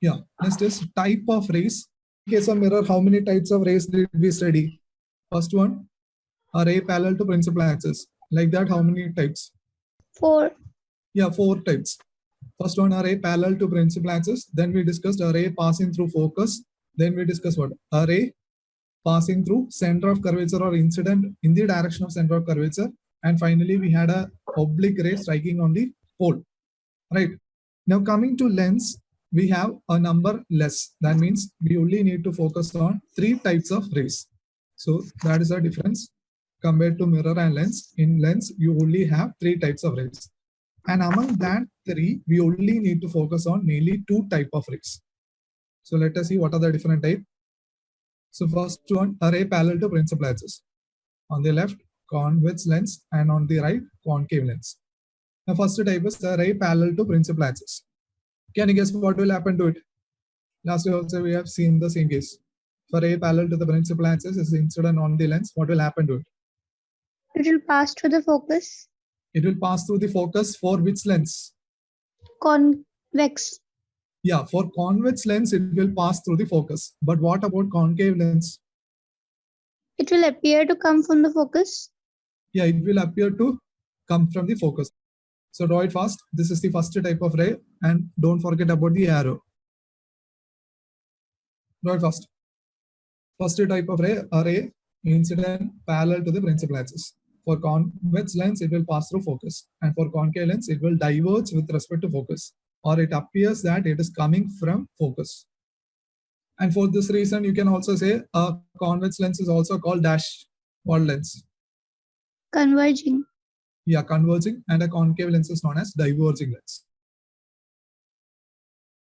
Yeah. Next is type of rays. In case of mirror, how many types of rays did we study? First one, a ray parallel to principal axis. Like that, how many types? 4. Yeah, 4 types. First one, a ray parallel to principal axis. Then we discussed a ray passing through focus. Then we discussed what? A ray passing through center of curvature or incident in the direction of center of curvature. And finally, we had a oblique ray striking on the pole. Right. Now coming to lens, we have a number less. That means we only need to focus on 3 types of rays. So that is a difference compared to mirror and lens. In lens, you only have 3 types of rays. And among that 3, we only need to focus on mainly 2 type of rays. So let us see what are the different type. So first one, a ray parallel to principal axis. On the left, convex lens, and on the right, concave lens. The first type is the ray parallel to principal axis. Can you guess what will happen to it? Last year also we have seen the same case. For ray parallel to the principal axis is incident on the lens, what will happen to it? It will pass through the focus. It will pass through the focus for which lens? Convex. Yeah, for convex lens, it will pass through the focus. But what about concave lens? It will appear to come from the focus. Yeah, it will appear to come from the focus. So draw it fast. This is the first type of ray, and don't forget about the arrow. Draw it fast. First type of ray, a ray incident parallel to the principal axis. For convex lens, it will pass through focus, and for concave lens, it will diverge with respect to focus, or it appears that it is coming from focus. And for this reason, you can also say a convex lens is also called dash wall lens. Converging. Yeah, converging, and a concave lens is known as diverging lens.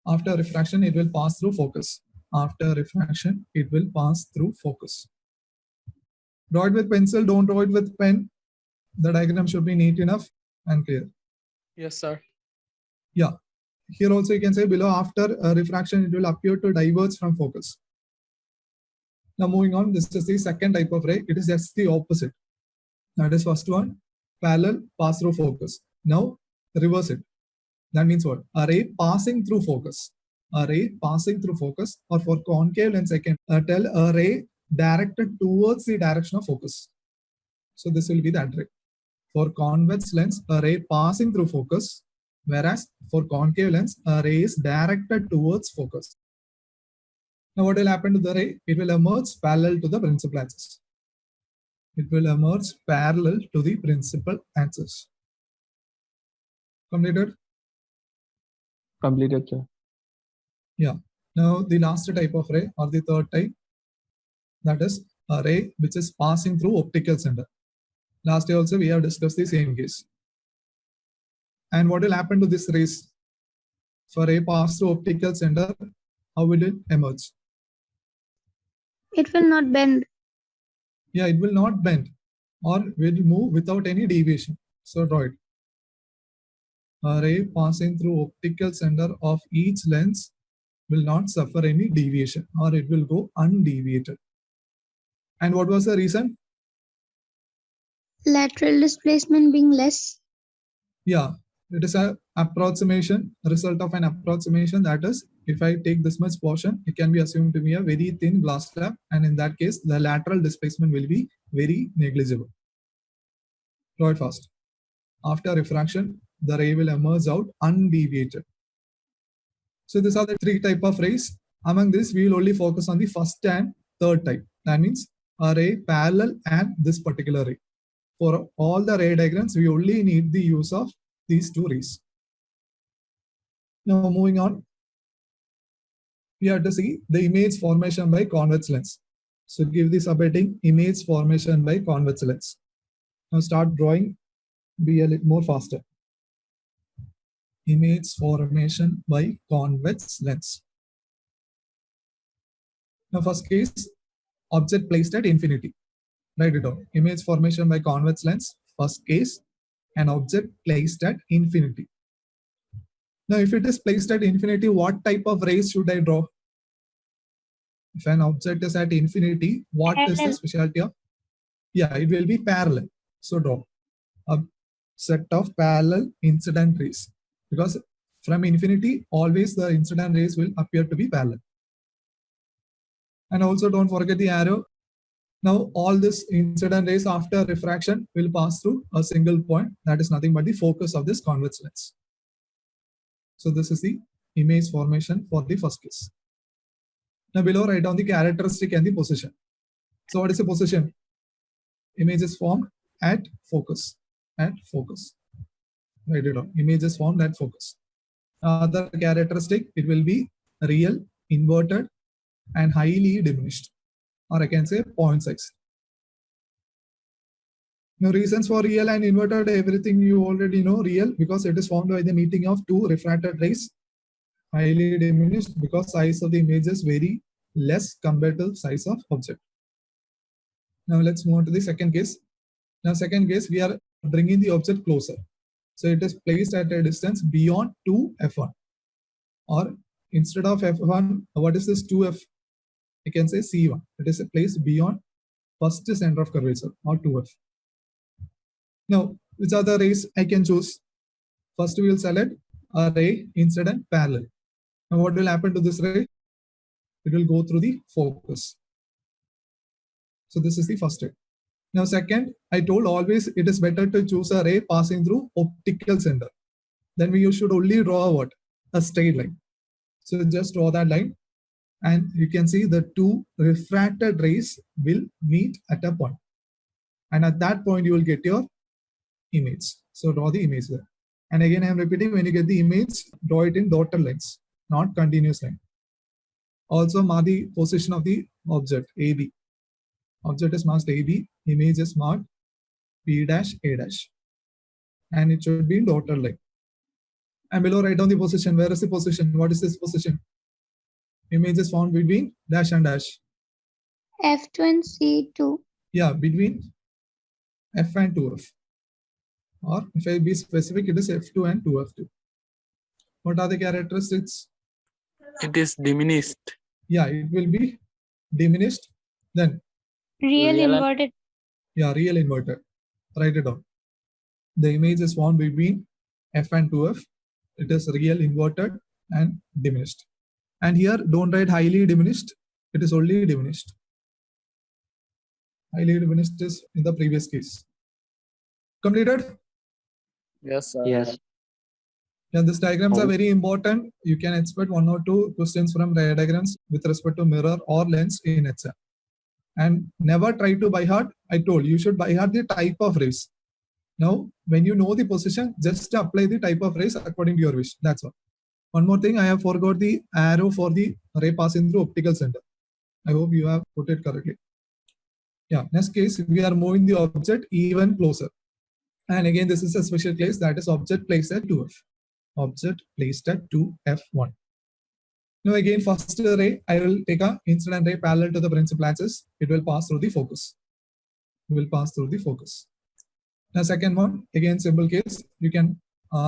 After refraction, it will pass through focus. After refraction, it will pass through focus. Draw it with pencil, don't draw it with pen. The diagram should be neat enough and clear. Yes, sir. Yeah. Here also you can say below, after refraction, it will appear to diverge from focus. Now moving on, this is the second type of ray. It is just the opposite. That is first one, parallel, pass through focus. Now reverse it. That means what? A ray passing through focus. A ray passing through focus, or for concave lens, I can tell a ray directed towards the direction of focus. So this will be that ray. For convex lens, a ray passing through focus, whereas for concave lens, a ray is directed towards focus. Now what will happen to the ray? It will emerge parallel to the principal axis. It will emerge parallel to the principal axis. Completed? Completed, sir. Yeah. Now the last type of ray, or the third type, that is a ray which is passing through optical center. Last year also we have discussed the same case. And what will happen to this rays? For ray pass through optical center, how will it emerge? It will not bend. Yeah, it will not bend, or will move without any deviation. So draw it. A ray passing through optical center of each lens will not suffer any deviation, or it will go undeviated. And what was the reason? Lateral displacement being less. Yeah, it is an approximation, result of an approximation. That is, if I take this much portion, it can be assumed to be a very thin glass slab, and in that case, the lateral displacement will be very negligible. Draw it fast. After refraction, the ray will emerge out undeviated. So these are the 3 type of rays. Among this, we will only focus on the first and third type. That means a ray parallel and this particular ray. For all the ray diagrams, we only need the use of these 2 rays. Now moving on, we have to see the image formation by convex lens. So give the subheading image formation by convex lens. Now start drawing, be a little more faster. Image formation by convex lens. Now first case, object placed at infinity. Write it down. Image formation by convex lens, first case, an object placed at infinity. Now if it is placed at infinity, what type of rays should I draw? If an object is at infinity, what is the specialty of? Yeah, it will be parallel. So draw a set of parallel incident rays, because From infinity, always the incident rays will appear to be parallel. And also don't forget the arrow. Now all this incident rays after refraction will pass through a single point, that is nothing but the focus of this convex lens. So this is the image formation for the first case. Now below write down the characteristic and the position. So what is the position? Image is formed at focus. At focus. Write it down. Image is formed at focus. Other characteristic, it will be real, inverted, and highly diminished. Or I can say point size. Now reasons for real and inverted, everything you already know. Real because it is formed by the meeting of two refracted rays. Highly diminished because size of the image is very less compared to size of object. Now let's move on to the second case. Now second case, we are bringing the object closer. So it is placed at a distance beyond 2f1. Or instead of f1, what is this 2f? I can say c1. It is placed beyond first center of curvature or 2f. Now, which are the rays I can choose? First, we will select a ray incident parallel. Now, what will happen to this ray? It will go through the focus. So this is the first ray. Now, second, I told always it is better to choose a ray passing through optical center. Then you should only draw what? A straight line. So just draw that line, and you can see the two refracted rays will meet at a point. And at that point, you will get your image. So draw the image there. And again, I am repeating, when you get the image, draw it in dotted lines, not continuous line. Also mark the position of the object, AB. Object is marked AB, image is marked B dash A dash. And it should be in dotted line. And below write down the position. Where is the position? What is this position? Image is found between dash and dash. F2 and C2. Yeah, between F and 2F. Or if I be specific, it is F2 and 2F2. What are the characteristics? It is diminished. Yeah, it will be diminished. Then Real Real and- inverted. yeah, real inverted. Write it down. The image is found between F and 2F. It is real inverted and diminished. And here, don't write highly diminished. It is only diminished. Highly diminished is in the previous case. Completed? Yes, sir. Yes. Yeah, these diagrams are How- very important. You can expect 1 or 2 questions from diagrams with respect to mirror or lens in exam. And never try to by heart. I told you should by heart the type of rays. Now, when you know the position, just apply the type of rays according to your wish. That's all. One more thing, I have forgot the arrow for the ray passing through optical center. I hope you have put it correctly. Yeah, next case, we are moving the object even closer. And again, this is a special case, that is object placed at 2F. Object placed at 2F1. Now again, first ray, I will take a incident ray parallel to the principal axis. It will pass through the focus. It will pass through the focus. Now second one, again simple case, you can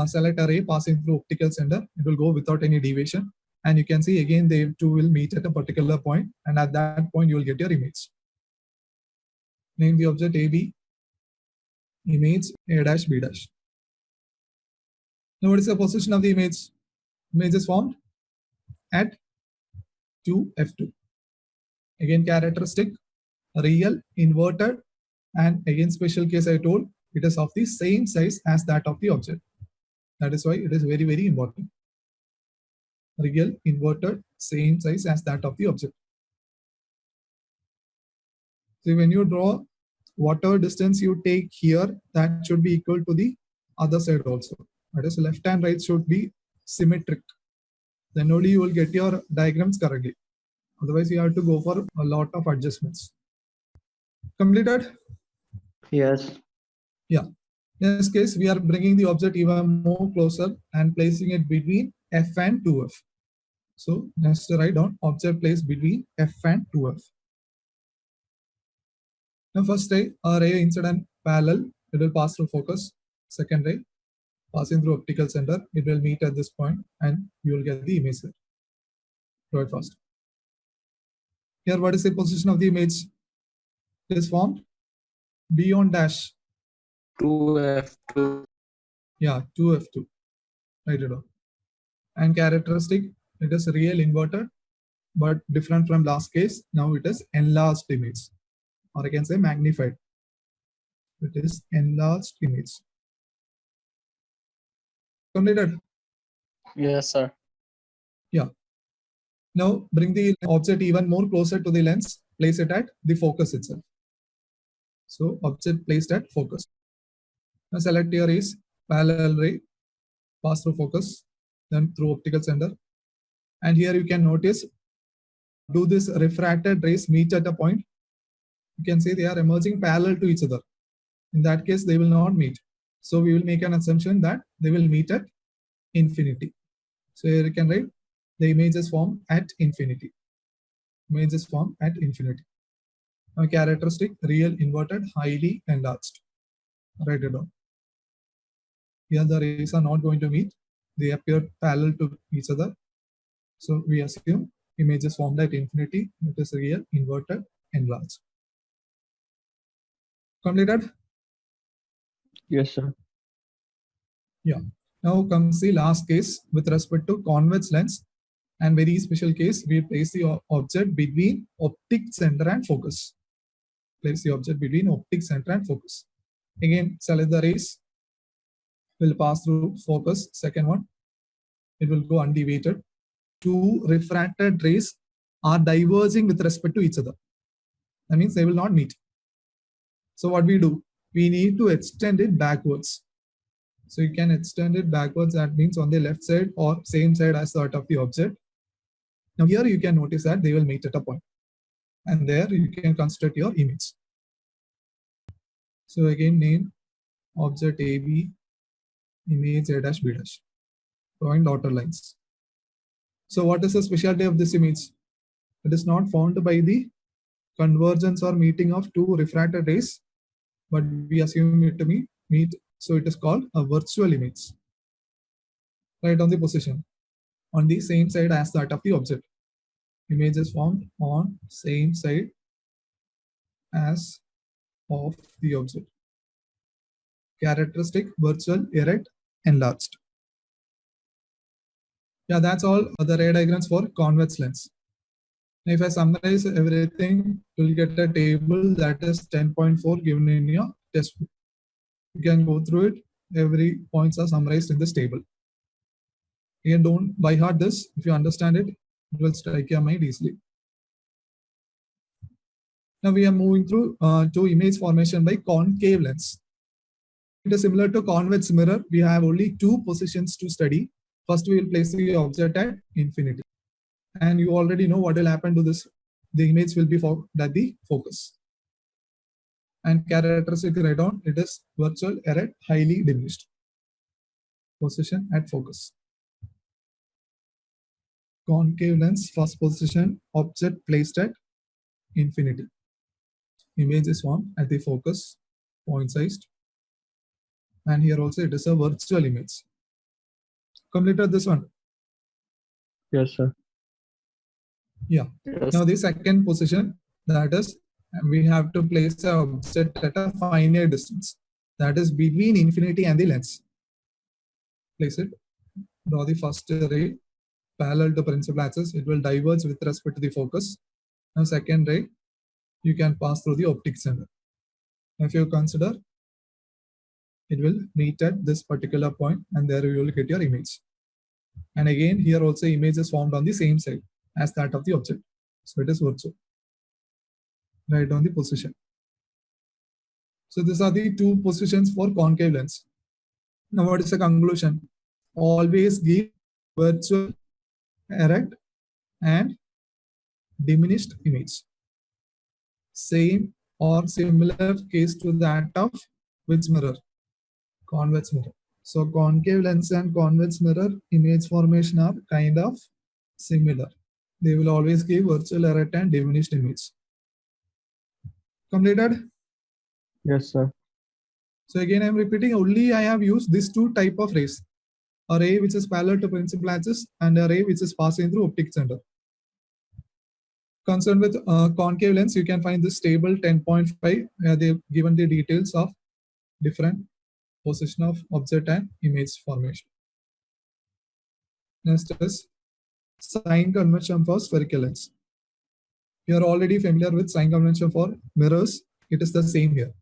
select a ray passing through optical center. It will go without any deviation. And you can see again, they two will meet at a particular point, and at that point you will get your image. Name the object AB, image A dash B dash. Now what is the position of the image? Image is formed at 2F2. Again characteristic, real, inverted, and again special case I told, it is of the same size as that of the object. That is why it is very, very important. Real, inverted, same size as that of the object. So when you draw, whatever distance you take here, that should be equal to the other side also. That is, left and right should be symmetric. Then only you will get your diagrams correctly. Otherwise, you have to go for a lot of adjustments. Completed? Yes. Yeah. In this case, we are bringing the object even more closer and placing it between F and 2F. So next write down object placed between F and 2F. Now first ray, a ray incident parallel, it will pass through focus. Second ray, passing through optical center, it will meet at this point and you will get the image there. Draw it fast. Here, what is the position of the image? It is formed beyond dash. 2F2. Yeah, 2F2. Write it down. And characteristic, it is real inverted, but different from last case. Now it is enlarged image, or I can say magnified. It is enlarged image. Completed. Yes, sir. Yeah. Now bring the object even more closer to the lens. Place it at the focus itself. So object placed at focus. Now select your rays, parallel ray, pass through focus, then through optical center. And here you can notice, do this refracted rays meet at a point? You can say they are emerging parallel to each other. In that case, they will not meet. So we will make an assumption that they will meet at infinity. So here you can write the images form at infinity. Images form at infinity. Now characteristic, real, inverted, highly enlarged. Write it down. Here the rays are not going to meet. They appear parallel to each other. So we assume images formed at infinity. It is real, inverted, enlarged. Completed? Yes, sir. Yeah. Now comes the last case with respect to convex lens, and very special case, we place the object between optic center and focus. Place the object between optic center and focus. Again, select the rays, will pass through focus. Second one, it will go undeviated. Two refracted rays are diverging with respect to each other. That means they will not meet. So what we do? We need to extend it backwards. So you can extend it backwards. That means on the left side or same side as that of the object. Now here you can notice that they will meet at a point. And there you can construct your image. So again, name object AB, image A dash B dash. Drawing dotted lines. So what is the specialty of this image? It is not formed by the convergence or meeting of two refracted rays, but we assume it to meet. So it is called a virtual image. Right on the position, on the same side as that of the object. Image is formed on same side as of the object. Characteristic, virtual, erect, enlarged. Yeah, that's all the ray diagrams for convex lens. Now, if I summarize everything, you'll get a table that is 10.4 given in your test book. You can go through it. Every points are summarized in this table. Again, don't by heart this. If you understand it, it will strike your mind easily. Now we are moving through to image formation by concave lens. It is similar to convex mirror. We have only two positions to study. First, we will place the object at infinity. And you already know what will happen to this. The image will be at the focus. And characteristic write down, it is virtual, erect, highly diminished. Position at focus. Concave lens, first position, object placed at infinity. Image is formed at the focus, point sized. And here also it is a virtual image. Completed this one? Yes, sir. Yeah. Yes. Now the second position, that is, we have to place the object at a finite distance. That is between infinity and the lens. Place it. Draw the first ray parallel to principal axis. It will diverge with respect to the focus. Now second ray, you can pass through the optic center. If you consider, it will meet at this particular point, and there you will get your image. And again, here also image is formed on the same side as that of the object. So it is virtual. Right on the position. So these are the two positions for concave lens. Now what is the conclusion? Always give virtual, erect, and diminished image. Same or similar case to that of which mirror? Convex mirror. So concave lens and convex mirror image formation are kind of similar. They will always give virtual, erect, and diminished image. Completed? Yes, sir. So again, I am repeating, only I have used these two type of rays. A ray which is parallel to principal axis and a ray which is passing through optic center. Concerned with concave lens, you can find this table 10.5 where they've given the details of different position of object and image formation. Next is sign convention for spherical lens. You are already familiar with sign convention for mirrors. It is the same here.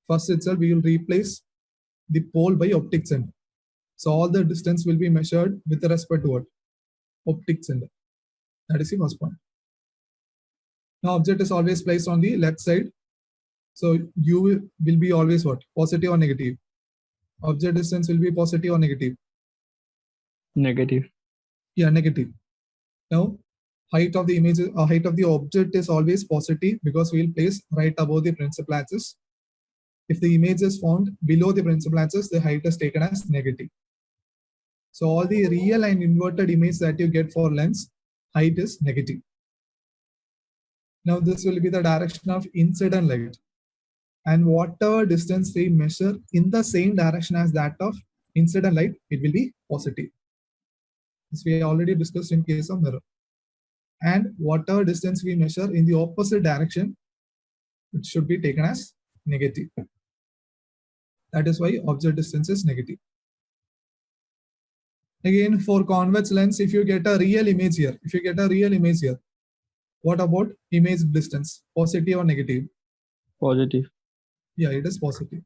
First itself, we will replace the pole by optic center. So all the distance will be measured with respect to what? Optic center. That is the first point. Now object is always placed on the left side. So U will be always what? Positive or negative? Object distance will be positive or negative? Negative. Yeah, negative. Now height of the image, height of the object is always positive because we will place right above the principal axis. If the image is found below the principal axis, the height is taken as negative. So all the real and inverted image that you get for lens, height is negative. Now this will be the direction of incident light. And whatever distance we measure in the same direction as that of incident light, it will be positive. This we already discussed in case of mirror. And whatever distance we measure in the opposite direction, it should be taken as negative. That is why object distance is negative. Again, for convex lens, if you get a real image here, what about image distance? Positive or negative? Positive. Yeah, it is positive.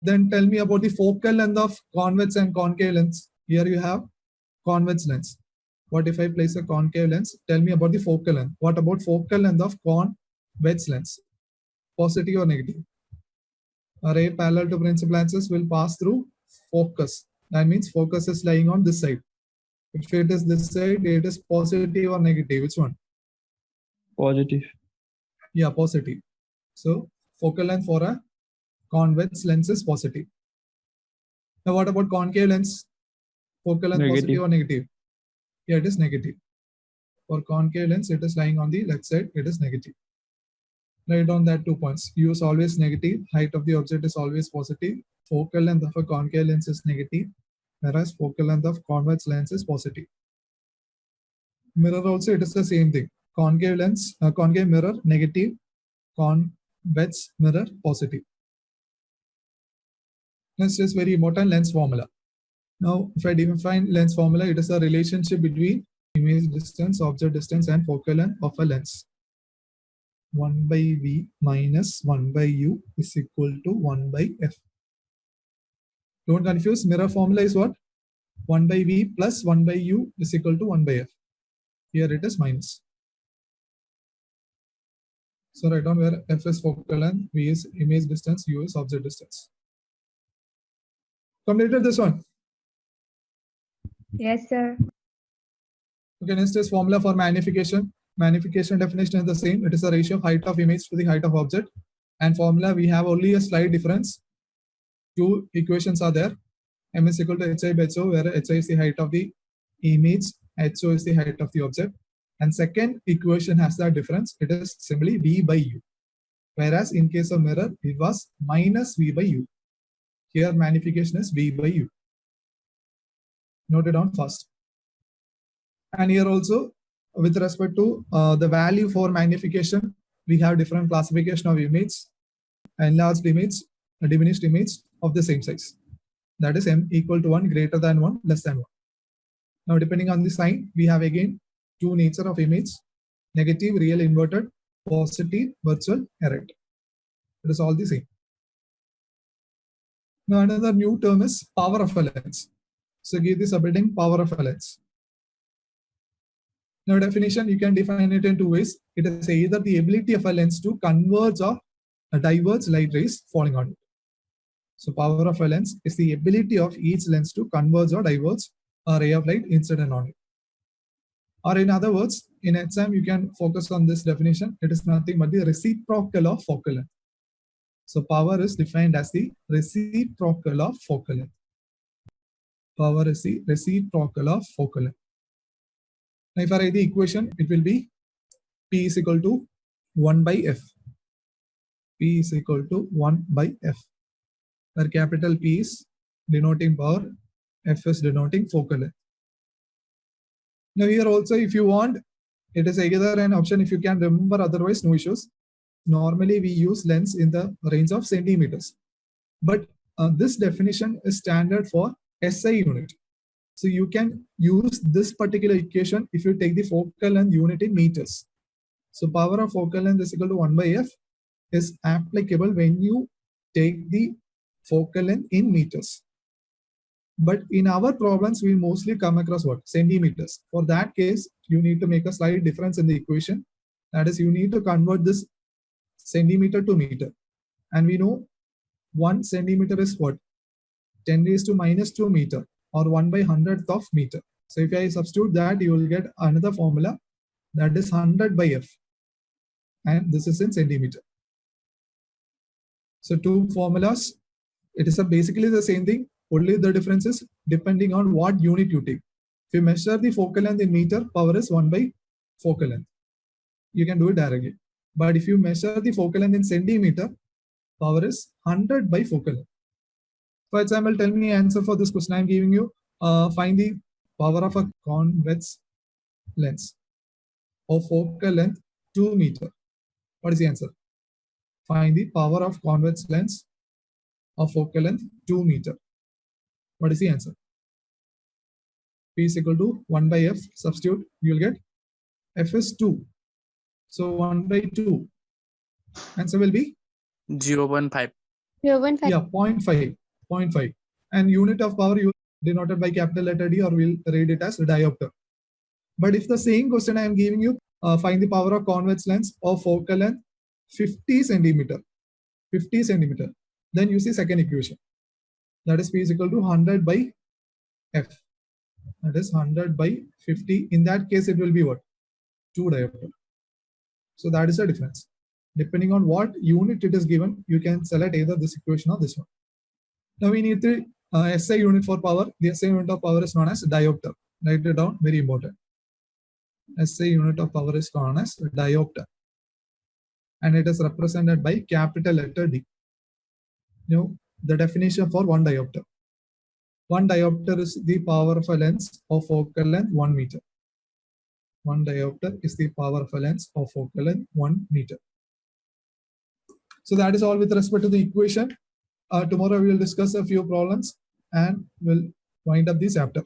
Then tell me about the focal length of convex and concave lens. Here you have convex lens. What if I place a concave lens? Tell me about the focal length. What about focal length of convex lens? Positive or negative? A ray parallel to principal axis will pass through focus. That means focus is lying on this side. If it is this side, it is positive or negative. Which one? Positive. Yeah, positive. So focal length for a convex lens is positive. Now what about concave lens? Focal length Negative. positive or negative? Yeah, it is negative. For concave lens, it is lying on the left side. It is negative. Write down that 2 points. U is always negative. Height of the object is always positive. Focal length of a concave lens is negative, whereas focal length of convex lens is positive. Mirror also, it is the same thing. Concave lens, concave mirror negative, convex mirror positive. Next is very important, lens formula. Now, if I define lens formula, it is a relationship between image distance, object distance, and focal length of a lens. 1 by V minus 1 by U is equal to 1 by F. Don't confuse, mirror formula is what? 1 by V plus 1 by U is equal to 1 by F. Here it is minus. So write down where F is focal length, V is image distance, U is object distance. Completed this one? Yes, sir. Okay, next is formula for magnification. Magnification definition is the same. It is the ratio of height of image to the height of object. And formula, we have only a slight difference. Two equations are there. M is equal to HI by HO, where HI is the height of the image, HO is the height of the object. And second equation has that difference. It is simply V by U. Whereas in case of mirror, it was minus V by U. Here magnification is V by U. Note it down first. And here also, with respect to the value for magnification, we have different classification of image, enlarged image, a diminished image of the same size. That is M equal to 1, greater than 1, less than 1. Now, depending on the sign, we have again two nature of image, negative, real, inverted, positive, virtual, erect. It is all the same. Now, another new term is power of a lens. So, give the subheading power of a lens. Now, definition, you can define it in two ways. It is either the ability of a lens to converge or diverge light rays falling on it. So, power of a lens is the ability of each lens to converge or diverge a ray of light incident on it. Or in other words, in exam, you can focus on this definition. It is nothing but the reciprocal of focal length. So, power is defined as the reciprocal of focal length. Power is the reciprocal of focal length. Now, if I write the equation, it will be P is equal to 1 by F. P is equal to 1 by F, where capital P is denoting power, F is denoting focal length. Now, here also, if you want, it is either an option if you can remember, otherwise, no issues. Normally, we use lens in the range of centimeters. But this definition is standard for SI unit. So you can use this particular equation if you take the focal length unit in meters. So power of focal length is equal to 1 by f is applicable when you take the focal length in meters. But in our problems, we mostly come across what? Centimeters. For that case, you need to make a slight difference in the equation. That is, you need to convert this centimeter to meter. And we know 1 centimeter is what? 10 raised to minus 2 meter, or 1 by 100th of meter. So if I substitute that, you will get another formula, that is 100 by f. And this is in centimeter. So two formulas, it is basically the same thing. Only the difference is depending on what unit you take. If you measure the focal length in meter, power is 1 by focal length. You can do it directly. But if you measure the focal length in centimeter, power is 100 by focal length. For example, tell me answer for this question I am giving you. Find the power of a convex lens of focal length 2 meter. What is the answer? Find the power of convex lens of focal length 2 meter. What is the answer? P is equal to 1 by f. Substitute, you will get f is 2. So 1 by 2. Answer will be 0.15. 0.5. yeah 0.5. 0.5. And unit of power you denoted by capital letter D, or we'll read it as diopter. But if the same question I am giving you, find the power of convex lens of focal length 50 centimeter. 50 centimeter. Then use the second equation. That is P is equal to 100 by f. That is 100 by 50. In that case, it will be what? 2 diopter. So that is the difference. Depending on what unit it is given, you can select either this equation or this one. Now we need the SI unit for power. The SI unit of power is known as diopter. Write it down, very important. SI unit of power is known as diopter. And it is represented by capital letter D. Now, the definition for 1 diopter. 1 diopter is the power of a lens of focal length 1 meter. 1 diopter is the power of a lens of focal length 1 meter. So that is all with respect to the equation. Tomorrow we will discuss a few problems and we'll wind up this chapter.